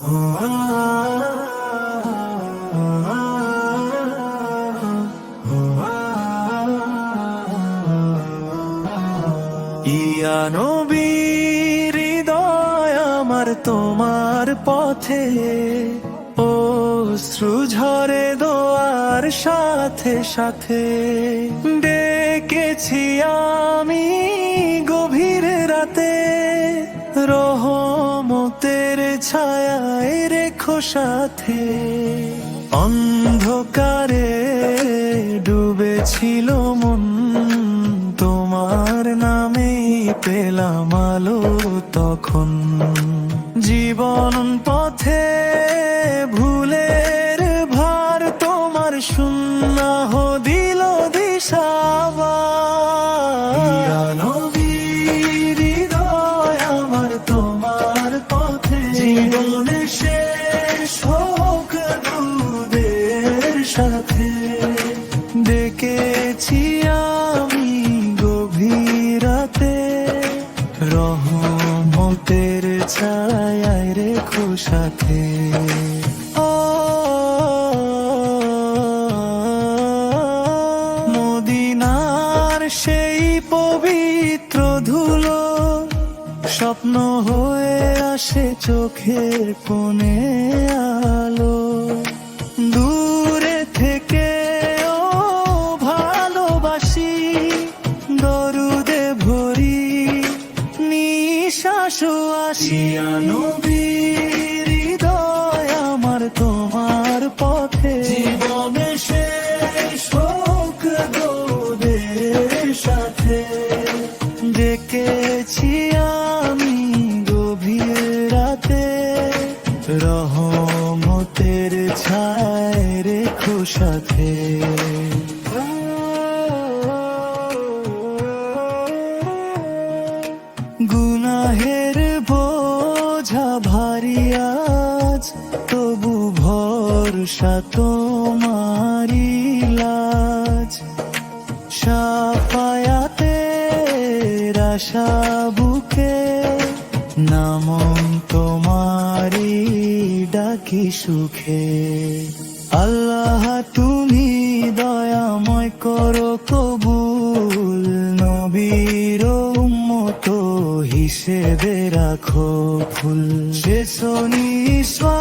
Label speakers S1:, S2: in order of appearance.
S1: ইয়া নবী, হৃদয় আমার তোমার পথে, অশ্রু ঝরে দোয়ার সাথে সাথে। ডেকেছি আমি গভীর রাতে, রহমতের ছায়ায় রেখো সাথে। অন্ধকারে ডুবেছিল মন, তোমার নামে পেলাম আলো তখন। জীবন পথে ভুলের ভার তোমার শূন্য দিল দিশাবার। নবী, হৃদয় আমার তোমার পথে, জীবনে শেষ হোক দুধের সাথে। ডেকেছি আমি গভীর রাতে, রহমতের ছায়ায় রেখো সাথে। মদিনার সেই পবিত্র ধুলো স্বপ্ন হয়ে আসে চোখের কোণে আলো। দূরে থেকে ও ভালোবাসি, দরুদে ভরি নিঃশ্বাস আসিয়া। নবী, হৃদয় আমার তোমার পথে, জীবনে শেষ হোক দুধের সাথে। ডেকেছি আমি গভীর রাতে, রহমতের ছায় রেখো সাথে। গুনাহের বোঝা ভারী আজ, তবু ভরসা তোমারি লাজ। শাফায়াতের আশা বুকে, নামম তোমারি ডাকি সুখে। আল্লাহ তুমি দয়াময় করো কবুল, নবীর উম্মত হিসেবে রাখো ফুল। শেষ নিঃশ্বাস